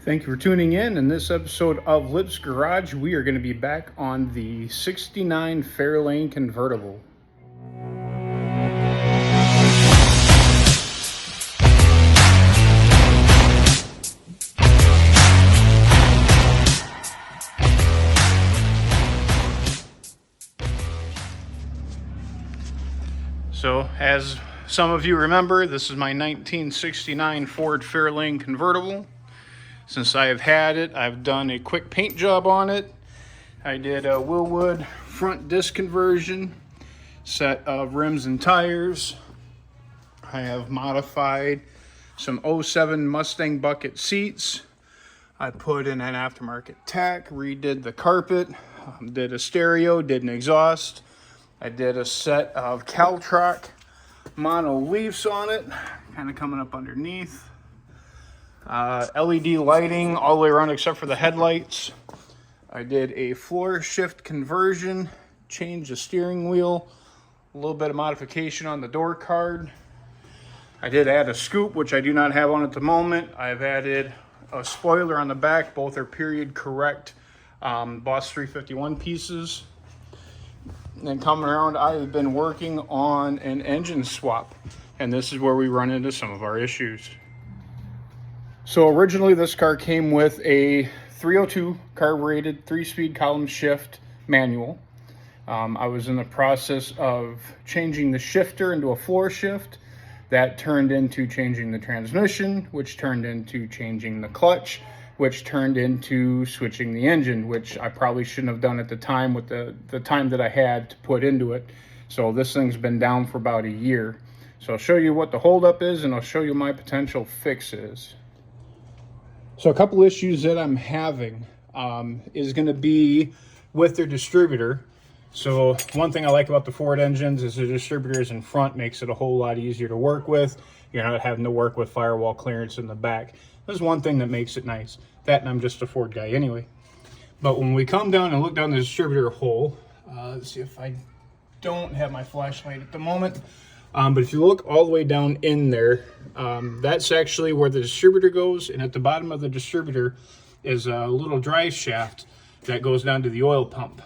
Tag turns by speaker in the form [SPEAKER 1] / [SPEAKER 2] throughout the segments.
[SPEAKER 1] Thank you for tuning in. In this episode of Lips Garage, we are going to be back on the 69 Fairlane convertible. So, as some of you remember, this is my 1969 Ford Fairlane convertible. Since I have had it, I've done a quick paint job on it. I did a Willwood front disc conversion, set of rims and tires. I have modified some 07 Mustang bucket seats. I put in an aftermarket tack, redid the carpet, did a stereo, did an exhaust. I did a set of Caltroc mono leafs on it, kind of coming up underneath. LED lighting all the way around except for the headlights. I did a floor shift conversion, changed the steering wheel, a little bit of modification on the door card. I did add a scoop, which I do not have on at the moment. I've added a spoiler on the back. Both are period correct Boss 351 pieces. And then coming around, I have been working on an engine swap, and this is where we run into some of our issues. So originally this car came with a 302 carbureted 3-speed column shift manual. I was in the process of changing the shifter into a floor shift. That turned into changing the transmission, which turned into changing the clutch, which turned into switching the engine, which I probably shouldn't have done at the time with the time that I had to put into it. So this thing's been down for about a year. So I'll show you what the holdup is, and I'll show you my potential fixes. So a couple issues that I'm having is going to be with their distributor. So one thing I like about the Ford engines is the distributors in front makes it a whole lot easier to work with. You're not having to work with firewall clearance in the back. There's one thing that makes it nice. That, and I'm just a Ford guy anyway. But when we come down and look down the distributor hole, let's see if I don't have my flashlight at the moment. But if you look all the way down in there, that's actually where the distributor goes. And at the bottom of the distributor is a little drive shaft that goes down to the oil pump.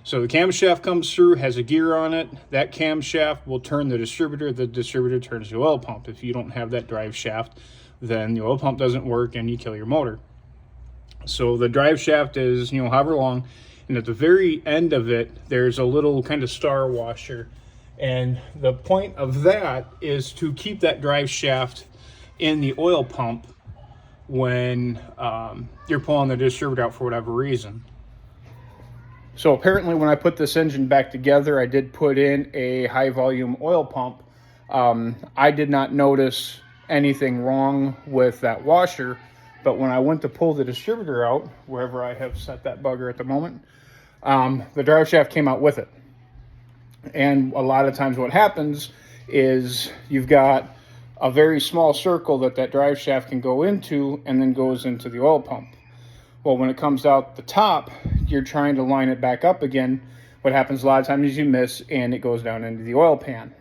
[SPEAKER 1] So the camshaft comes through, has a gear on it. That camshaft will turn the distributor turns the oil pump. If you don't have that drive shaft, then the oil pump doesn't work and you kill your motor. So the drive shaft is, however long, and at the very end of it, there's a little kind of star washer. And the point of that is to keep that drive shaft in the oil pump when you're pulling the distributor out for whatever reason. So apparently when I put this engine back together, I did put in a high volume oil pump. I did not notice anything wrong with that washer, but when I went to pull the distributor out, wherever I have set that bugger at the moment, the drive shaft came out with it. And a lot of times what happens is you've got a very small circle that drive shaft can go into and then goes into the oil pump. Well, when it comes out the top, you're trying to line it back up again. What happens a lot of times is you miss and it goes down into the oil pan,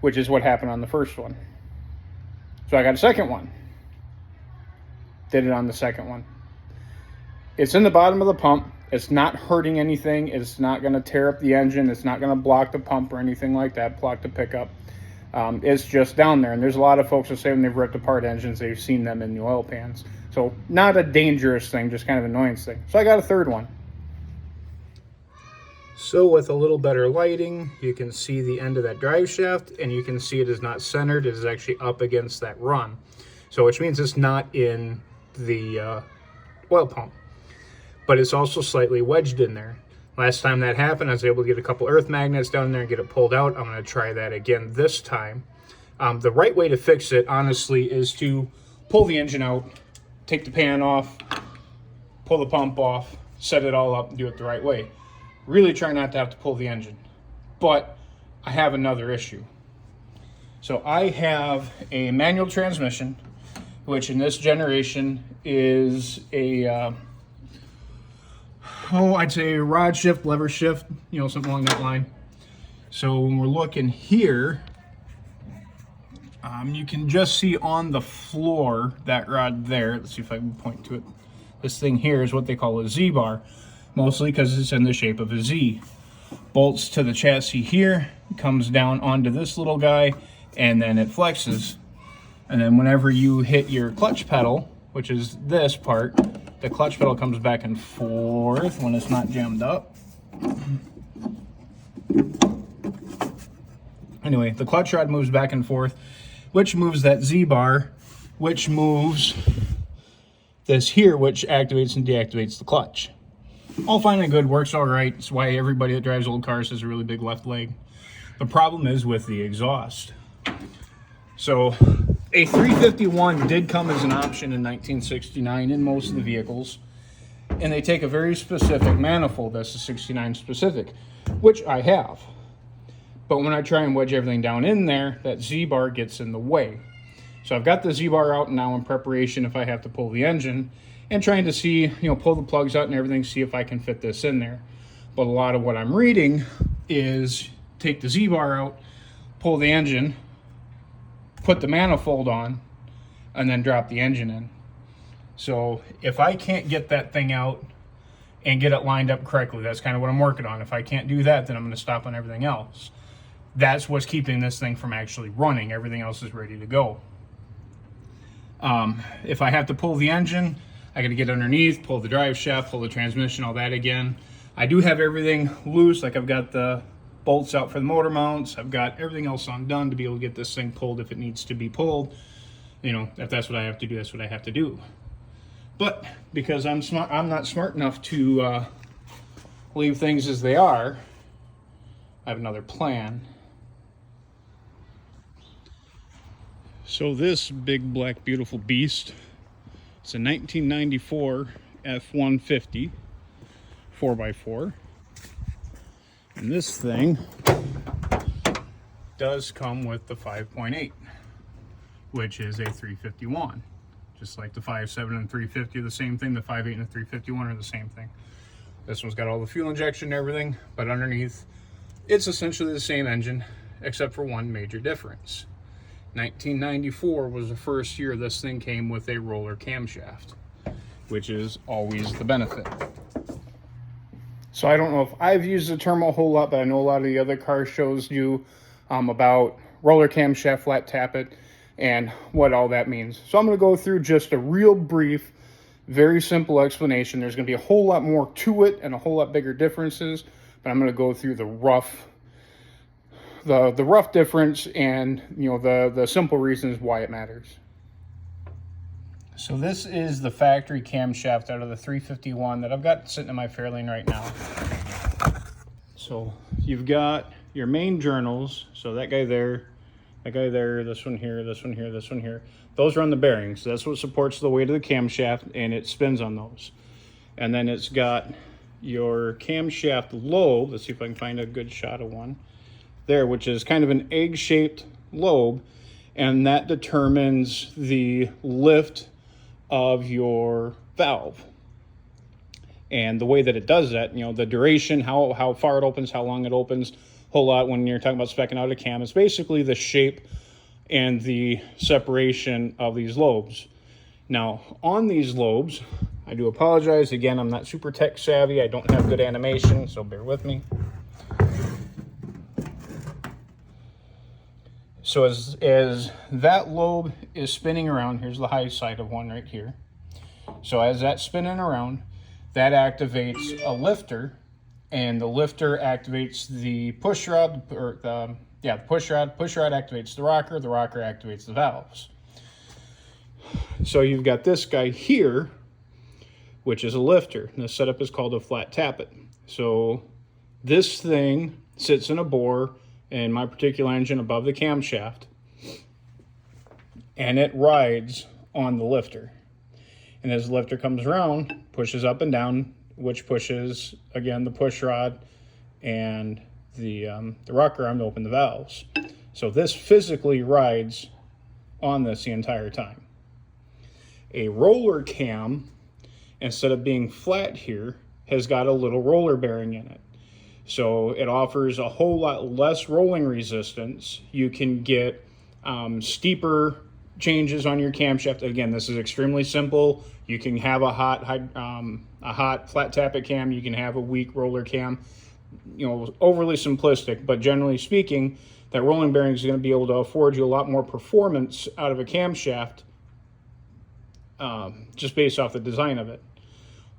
[SPEAKER 1] which is what happened on the first one. So I got a second one. Did it on the second one. It's in the bottom of the pump. It's not hurting anything. It's not going to tear up the engine. It's not going to block the pump or anything like that, block the pickup. It's just down there. And there's a lot of folks that say when they've ripped apart engines, they've seen them in the oil pans. So not a dangerous thing, just kind of an annoyance thing. So I got a third one. So with a little better lighting, you can see the end of that drive shaft, and you can see it is not centered. It is actually up against that run. So which means it's not in the oil pump, but it's also slightly wedged in there. Last time that happened, I was able to get a couple earth magnets down there and get it pulled out. I'm going to try that again this time. The right way to fix it, honestly, is to pull the engine out, take the pan off, pull the pump off, set it all up, and do it the right way. Really try not to have to pull the engine. But I have another issue. So I have a manual transmission, which in this generation is a I'd say rod shift, lever shift, something along that line. So when we're looking here, You can just see on the floor, that rod there, let's see if I can point to it. This thing here is what they call a Z-bar, mostly because it's in the shape of a Z. Bolts to the chassis here, comes down onto this little guy, and then it flexes. And then whenever you hit your clutch pedal, which is this part, the clutch pedal comes back and forth when it's not jammed up. Anyway, the clutch rod moves back and forth, which moves that Z-bar, which moves this here, which activates and deactivates the clutch. All fine and good, works all right. It's why everybody that drives old cars has a really big left leg. The problem is with the exhaust. So a 351 did come as an option in 1969 in most of the vehicles, and they take a very specific manifold that's a 69 specific, which I have. But when I try and wedge everything down in there, that Z-bar gets in the way. So I've got the Z-bar out now in preparation if I have to pull the engine, and trying to see, pull the plugs out and everything, see if I can fit this in there. But a lot of what I'm reading is take the Z-bar out, pull the engine, put the manifold on, and then drop the engine in. So if I can't get that thing out and get it lined up correctly, that's kind of what I'm working on. If I can't do that, then I'm going to stop on everything else. That's what's keeping this thing from actually running. Everything else is ready to go. If I have to pull the engine, I got to get underneath, pull the drive shaft, pull the transmission, all that again. I do have everything loose, like I've got the bolts out for the motor mounts. I've got everything else undone to be able to get this thing pulled if it needs to be pulled. If that's what I have to do, that's what I have to do. But because I'm not smart enough to leave things as they are, I have another plan. So this big black beautiful beast, it's a 1994 F-150 4x4, and this thing does come with the 5.8, which is a 351. Just like the 5.7 and 350 are the same thing, the 5.8 and the 351 are the same thing. This one's got all the fuel injection and everything, but underneath it's essentially the same engine except for one major difference. 1994 was the first year this thing came with a roller camshaft, which is always the benefit. So I don't know if I've used the term a whole lot, but I know a lot of the other car shows do about roller camshaft, flat tappet, and what all that means. So I'm going to go through just a real brief, very simple explanation. There's going to be a whole lot more to it and a whole lot bigger differences, but I'm going to go through the rough difference and the simple reasons why it matters. So this is the factory camshaft out of the 351 that I've got sitting in my Fairlane right now. So you've got your main journals, so that guy there, this one here, this one here, this one here. Those are on the bearings. That's what supports the weight of the camshaft, and it spins on those. And then it's got your camshaft lobe. Let's see if I can find a good shot of one there, which is kind of an egg-shaped lobe, and that determines the lift of your valve. And the way that it does that, the duration, how far it opens, how long it opens, whole lot when you're talking about speccing out a cam, it's basically the shape and the separation of these lobes. Now, on these lobes, I do apologize. Again, I'm not super tech savvy. I don't have good animation, so bear with me. So as that lobe is spinning around, here's the high side of one right here. So as that's spinning around, that activates a lifter, and the lifter activates the push rod, the push rod activates the rocker activates the valves. So you've got this guy here, which is a lifter, and the setup is called a flat tappet. So this thing sits in a bore in my particular engine above the camshaft, and it rides on the lifter. And as the lifter comes around, pushes up and down, which pushes, again, the push rod and the rocker arm to open the valves. So this physically rides on this the entire time. A roller cam, instead of being flat here, has got a little roller bearing in it. So it offers a whole lot less rolling resistance. You can get steeper changes on your camshaft. Again, this is extremely simple. You can have a hot flat tappet cam. You can have a weak roller cam. You know, overly simplistic, but generally speaking, that rolling bearing is going to be able to afford you a lot more performance out of a camshaft, just based off the design of it.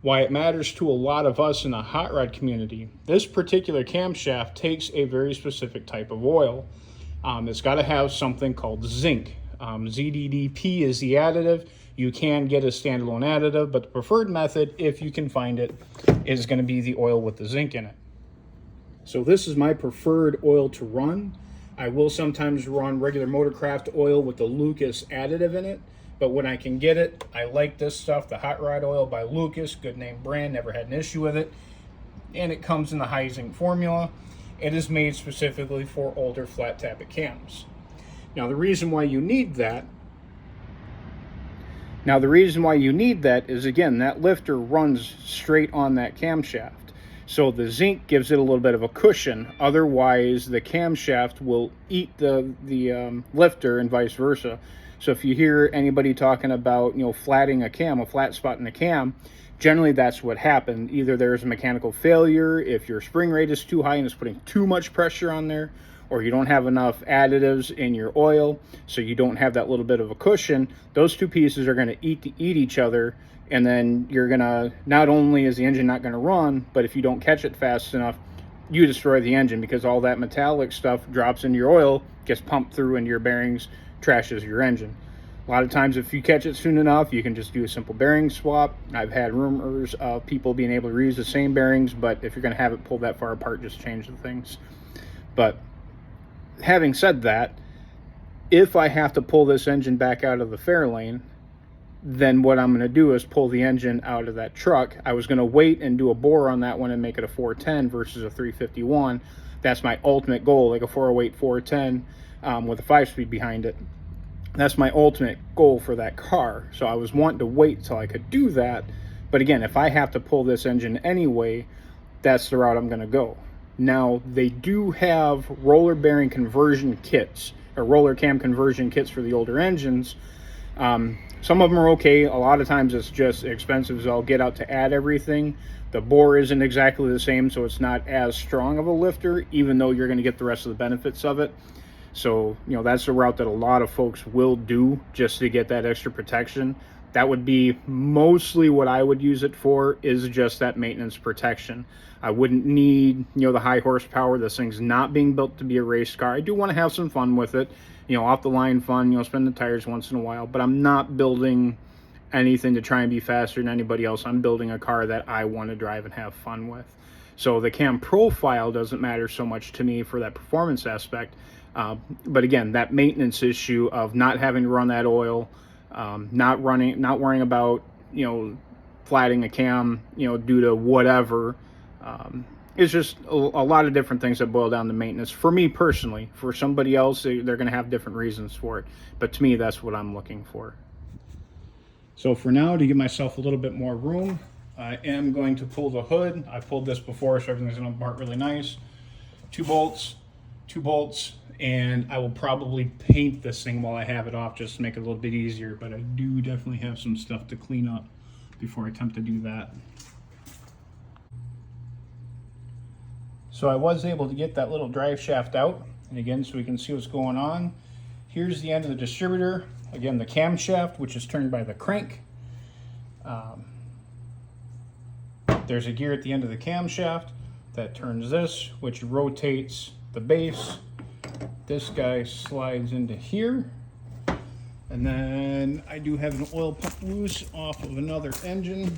[SPEAKER 1] Why it matters to a lot of us in the hot rod community, this particular camshaft takes a very specific type of oil. It's got to have something called zinc. ZDDP is the additive. You can get a standalone additive, but the preferred method, if you can find it, is going to be the oil with the zinc in it. So this is my preferred oil to run. I will sometimes run regular Motorcraft oil with the Lucas additive in it, but when I can get it, I like this stuff, the Hot Rod Oil by Lucas, good name brand, never had an issue with it. And it comes in the high zinc formula. It is made specifically for older flat tappet cams. Now the reason why you need that is, again, that lifter runs straight on that camshaft. So the zinc gives it a little bit of a cushion. Otherwise, the camshaft will eat the lifter and vice versa. So if you hear anybody talking about, you know, flatting a cam, a flat spot in the cam, generally that's what happened. Either there's a mechanical failure, if your spring rate is too high and it's putting too much pressure on there, or you don't have enough additives in your oil, so you don't have that little bit of a cushion. Those two pieces are going to eat each other, and then you're going to, not only is the engine not going to run, but if you don't catch it fast enough, you destroy the engine, because all that metallic stuff drops into your oil, gets pumped through into your bearings, trashes your engine. A lot of times, if you catch it soon enough, you can just do a simple bearing swap. I've had rumors of people being able to reuse the same bearings, but if you're going to have it pulled that far apart, just change the things. But having said that, if I have to pull this engine back out of the Fairlane, then what I'm going to do is pull the engine out of that truck. I was going to wait and do a bore on that one and make it a 410 versus a 351. That's my ultimate goal, like a 408 410 with a 5-speed behind it. That's my ultimate goal for that car. So I was wanting to wait till I could do that. But again, if I have to pull this engine anyway, that's the route I'm going to go. Now, they do have roller bearing conversion kits, or roller cam conversion kits for the older engines. Some of them are okay. A lot of times it's just expensive, so I'll get out to add everything. The bore isn't exactly the same, so it's not as strong of a lifter, even though you're going to get the rest of the benefits of it. So, you know, that's the route that a lot of folks will do just to get that extra protection. That would be mostly what I would use it for, is just that maintenance protection. I wouldn't need, you know, the high horsepower. This thing's not being built to be a race car. I do want to have some fun with it, you know, off the line fun, you know, spin the tires once in a while, but I'm not building anything to try and be faster than anybody else. I'm building a car that I want to drive and have fun with. So the cam profile doesn't matter so much to me for that performance aspect. But again, that maintenance issue of not having to run that oil, not worrying about, you know, flatting a cam, you know, due to whatever. It's just a lot of different things that boil down to maintenance. For me personally, for somebody else, they're going to have different reasons for it. But to me, that's what I'm looking for. So for now, to give myself a little bit more room, I am going to pull the hood. I've pulled this before, so everything's going to part really nice. 2 bolts, and I will probably paint this thing while I have it off just to make it a little bit easier, but I do definitely have some stuff to clean up before I attempt to do that. So I was able to get that little drive shaft out, and again, so we can see what's going on. Here's the end of the distributor. Again, the camshaft, which is turned by the crank. There's a gear at the end of the camshaft that turns this, which rotates the base. This guy slides into here. And then I do have an oil pump loose off of another engine.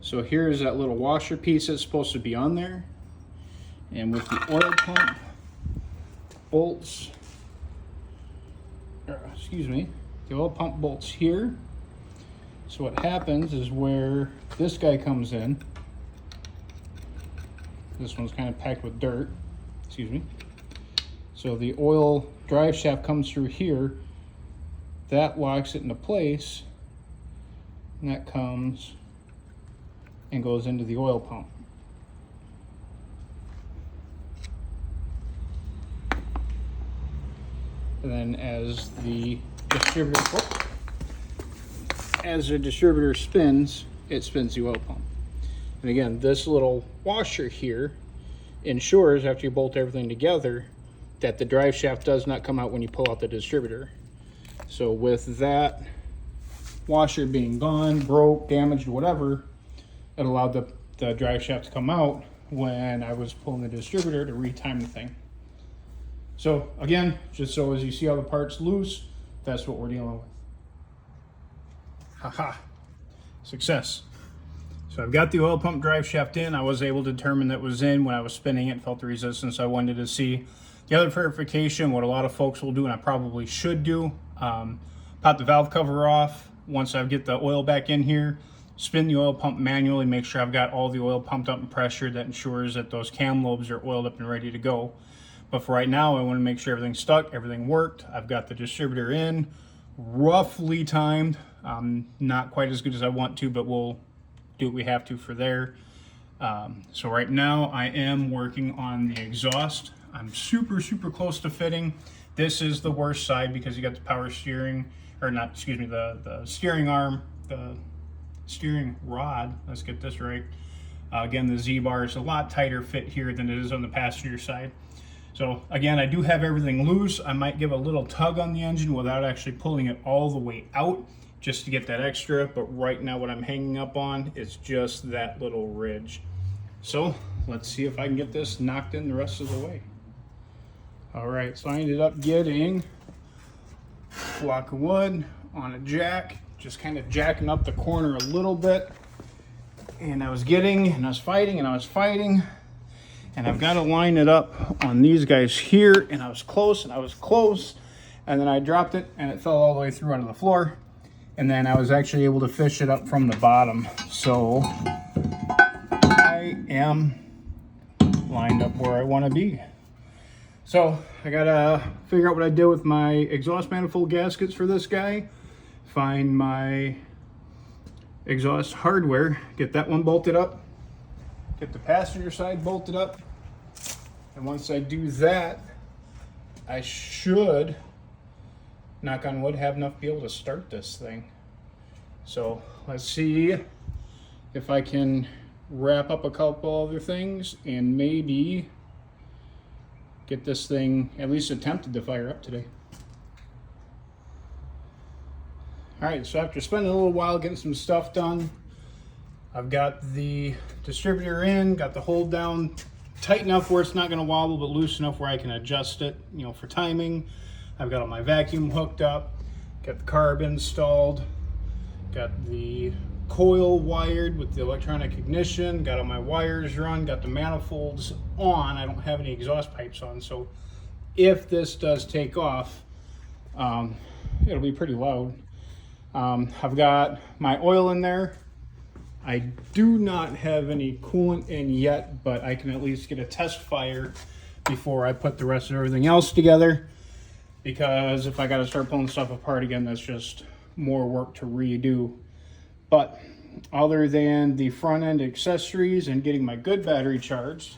[SPEAKER 1] So here's that little washer piece that's supposed to be on there. And with the oil pump bolts, the oil pump bolts here. So what happens is where this guy comes in, this one's kind of packed with dirt, so the oil drive shaft comes through here, that locks it into place, and that comes and goes into the oil pump. And then as the distributor spins, it spins the oil pump. And again, this little washer here ensures, after you bolt everything together, that the drive shaft does not come out when you pull out the distributor. So with that washer being gone, broke, damaged, whatever, it allowed the drive shaft to come out when I was pulling the distributor to retime the thing. So again, just so as you see all the parts loose, that's what we're dealing with. Haha, success. So I've got the oil pump drive shaft in. I was able to determine that it was in when I was spinning it, felt the resistance. I wanted to see the other verification, what a lot of folks will do, and I probably should do. Pop the valve cover off. Once I get the oil back in here, spin the oil pump manually, make sure I've got all the oil pumped up and pressured. That ensures that those cam lobes are oiled up and ready to go. But for right now, I want to make sure everything's stuck, everything worked. I've got the distributor in, roughly timed. Not quite as good as I want to, but we'll do what we have to for there. So right now I am working on the exhaust. I'm super close to fitting. This is the worst side because you got the power steering, or not, excuse me, the steering arm, the steering rod, let's get this right. Again, the Z-bar is a lot tighter fit here than it is on the passenger side. So again, I do have everything loose. I might give a little tug on the engine without actually pulling it all the way out just to get that extra, but right now what I'm hanging up on is just that little ridge. So let's see if I can get this knocked in the rest of the way. All right, so I ended up getting a block of wood on a jack, just kind of jacking up the corner a little bit. And I was fighting, and I've got to line it up on these guys here, and I was close, and then I dropped it, and it fell all the way through onto the floor, and then I was actually able to fish it up from the bottom. So I am lined up where I want to be. So I gotta figure out what I did with my exhaust manifold gaskets for this guy, find my exhaust hardware, get that one bolted up, get the passenger side bolted up, and once I do that, I should, knock on wood, have enough to be able to start this thing. So let's see if I can wrap up a couple other things and maybe get this thing at least attempted to fire up today. All right, so after spending a little while getting some stuff done, I've got the distributor in, got the hold down tight enough where it's not going to wobble, but loose enough where I can adjust it, you know, for timing. I've got all my vacuum hooked up, got the carb installed, got the coil wired with the electronic ignition, got all my wires run, got the manifolds on. I don't have any exhaust pipes on, so if this does take off, it'll be pretty loud. I've got my oil in there. I do not have any coolant in yet, but I can at least get a test fire before I put the rest of everything else together, because if I got to start pulling stuff apart again, that's just more work to redo. But other than the front end accessories and getting my good battery charged,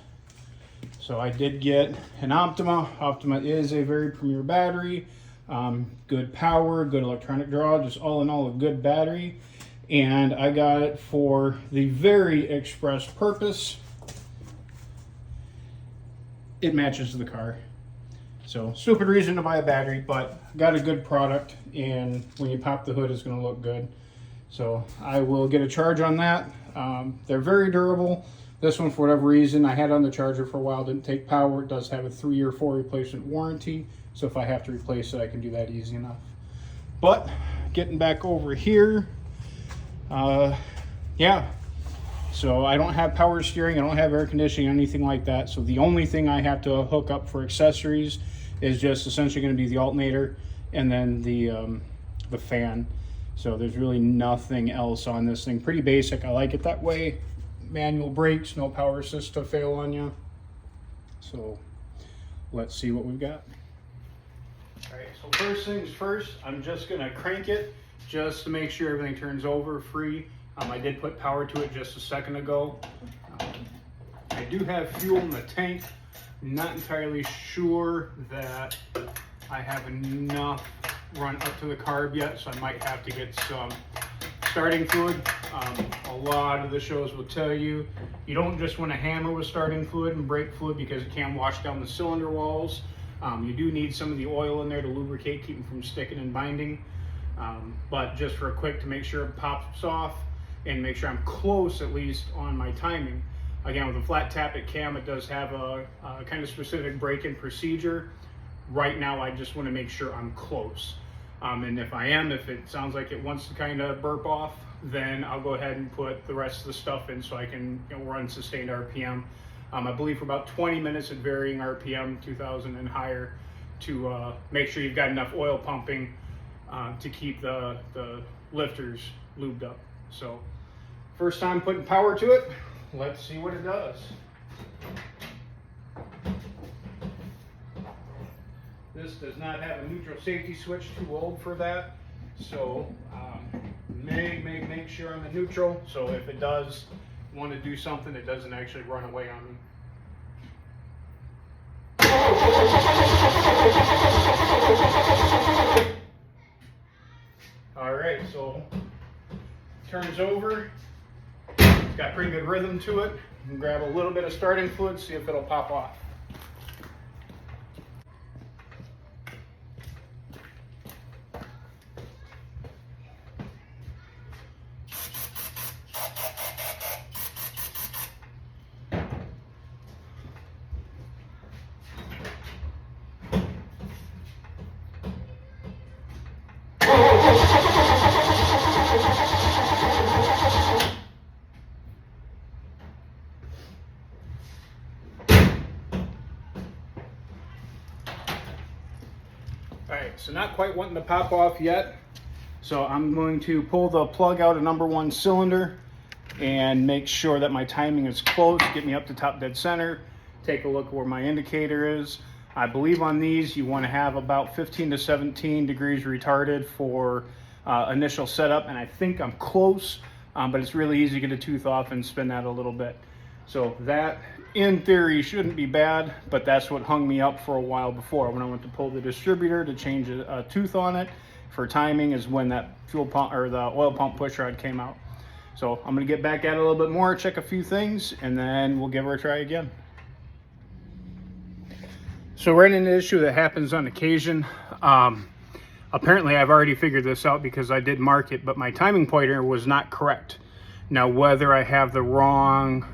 [SPEAKER 1] so I did get an Optima. Optima is a very premier battery, good power, good electronic draw, just all in all a good battery. And I got it for the very express purpose, it matches the car. So stupid reason to buy a battery, but got a good product, and when you pop the hood, it's going to look good. So I will get a charge on that. They're very durable. This one, for whatever reason, I had on the charger for a while, didn't take power. It does have a 3 or 4 replacement warranty, so if I have to replace it, I can do that easy enough. But getting back over here, yeah, so I don't have power steering, I don't have air conditioning, anything like that. So the only thing I have to hook up for accessories is just essentially going to be the alternator and then the fan. So there's really nothing else on this thing. Pretty basic. I like it that way. Manual brakes, no power assist to fail on you. So let's see what we've got. All right, so first things first, I'm just going to crank it just to make sure everything turns over free. I did put power to it just a second ago. I do have fuel in the tank. Not entirely sure that I have enough run up to the carb yet, so I might have to get some starting fluid. A lot of the shows will tell you, you don't just want to hammer with starting fluid and brake fluid because it can wash down the cylinder walls. You do need some of the oil in there to lubricate, keep them from sticking and binding. But just for a quick, to make sure it pops off and make sure I'm close at least on my timing. Again, with a flat tappet cam, it does have a kind of specific break-in procedure. Right now, I just want to make sure I'm close. And if I am, if it sounds like it wants to kind of burp off, then I'll go ahead and put the rest of the stuff in so I can run sustained RPM. I believe for about 20 minutes at varying RPM, 2000 and higher, to make sure you've got enough oil pumping to keep the lifters lubed up. So first time putting power to it, let's see what it does. This does not have a neutral safety switch, too old for that. So make sure I'm in neutral, so if it does want to do something, it doesn't actually run away on me. Alright, so turns over. It's got pretty good rhythm to it. You can grab a little bit of starting fluid, see if it'll pop off. Alright, so not quite wanting to pop off yet. So I'm going to pull the plug out of number 1 cylinder and make sure that my timing is close, get me up to top dead center, take a look where my indicator is. I believe on these you want to have about 15 to 17 degrees retarded for initial setup, and I think I'm close, but it's really easy to get a tooth off and spin that a little bit. So that, in theory, shouldn't be bad, but that's what hung me up for a while before. When I went to pull the distributor to change a tooth on it for timing is when that fuel pump or the oil pump push rod came out. So I'm gonna get back at it a little bit more, check a few things, and then we'll give her a try again. So we're in an issue that happens on occasion. Apparently I've already figured this out because I did mark it, but my timing pointer was not correct. Now, whether I have the wrong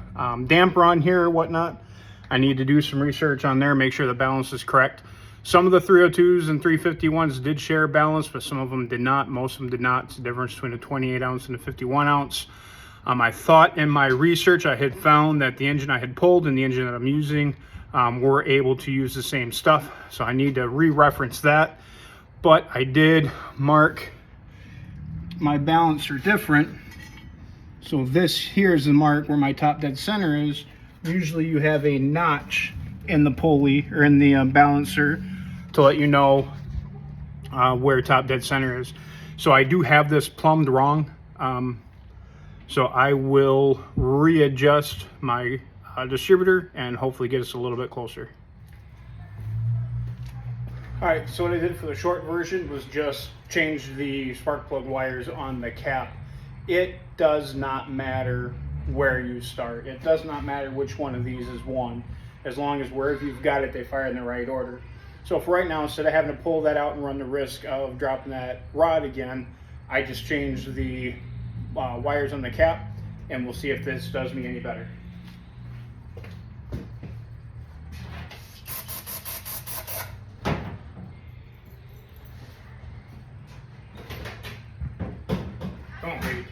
[SPEAKER 1] damper on here or whatnot, I need to do some research on there, make sure the balance is correct. Some of the 302s and 351s did share balance, but some of them did not. Most of them did not. It's the difference between a 28 ounce and a 51 ounce. I thought in my research I had found that the engine I had pulled and the engine that I'm using were able to use the same stuff. So I need to re-reference that. But I did mark my balancer different. So this here is the mark where my top dead center is. Usually you have a notch in the pulley or in the balancer to let you know where top dead center is. So I do have this plumbed wrong. So I will readjust my distributor and hopefully get us a little bit closer. All right, so what I did for the short version was just change the spark plug wires on the cap. It does not matter where you start. It does not matter which one of these is one, as long as wherever you've got it, they fire in the right order. So for right now, instead of having to pull that out and run the risk of dropping that rod again, I just changed the wires on the cap, and we'll see if this does me any better. Come on, baby.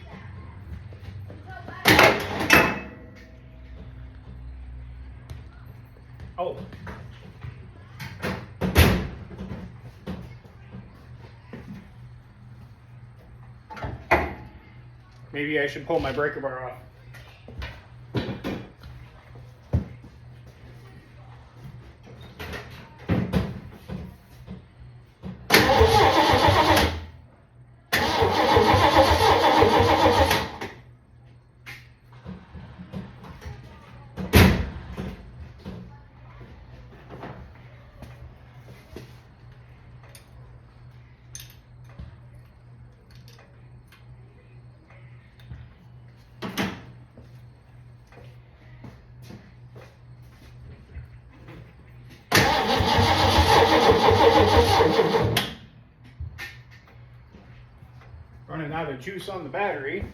[SPEAKER 1] Oh. Maybe I should pull my breaker bar off. Running out of juice on the battery.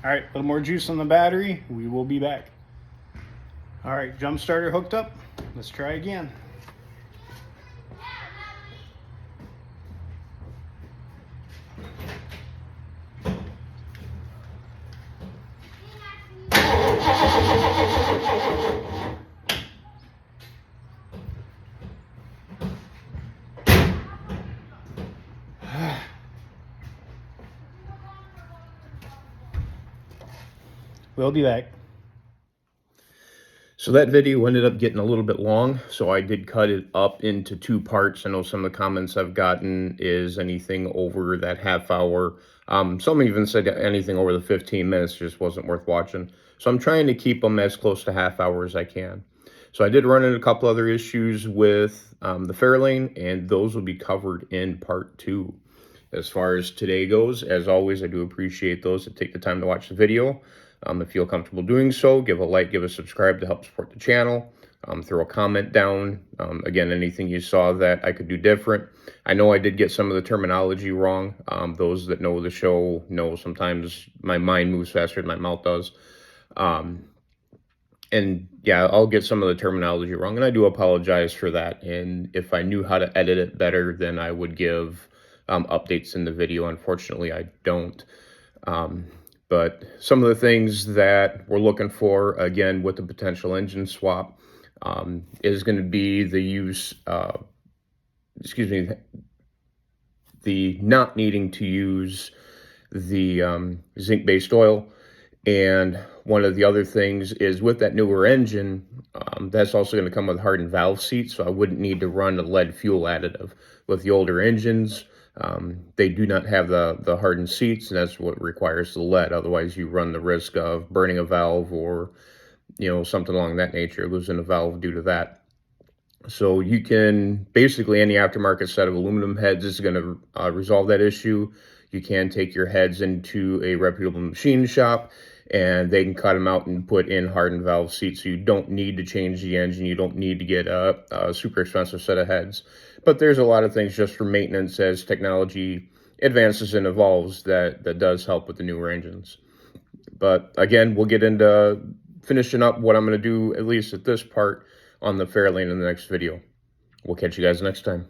[SPEAKER 1] All right, a little more juice on the battery. We will be back. All right, jump starter hooked up. Let's try again. We'll be back. So that video ended up getting a little bit long, so I did cut it up into 2 parts. I know some of the comments I've gotten is anything over that half hour. Some even said anything over the 15 minutes just wasn't worth watching. So I'm trying to keep them as close to half hour as I can. So I did run into a couple other issues with the Fairlane, and those will be covered in part 2. As far as today goes, as always, I do appreciate those that take the time to watch the video. If you feel comfortable doing so, give a like, give a subscribe to help support the channel. Throw a comment down. Again, anything you saw that I could do different. I know I did get some of the terminology wrong. Those that know the show know sometimes my mind moves faster than my mouth does. And yeah, I'll get some of the terminology wrong, and I do apologize for that. And if I knew how to edit it better, then I would give updates in the video. Unfortunately, I don't. But some of the things that we're looking for, again, with the potential engine swap, is going to be the use, the not needing to use the zinc-based oil. And one of the other things is with that newer engine, that's also going to come with hardened valve seats, so I wouldn't need to run a lead fuel additive. With the older engines, they do not have the hardened seats, and that's what requires the lead. Otherwise, you run the risk of burning a valve or, something along that nature, losing a valve due to that. So you can, basically any aftermarket set of aluminum heads is going to resolve that issue. You can take your heads into a reputable machine shop, and they can cut them out and put in hardened valve seats. So you don't need to change the engine. You don't need to get a super expensive set of heads. But there's a lot of things just for maintenance as technology advances and evolves that does help with the newer engines. But again, we'll get into finishing up what I'm going to do, at least at this part, on the Fairlane in the next video. We'll catch you guys next time.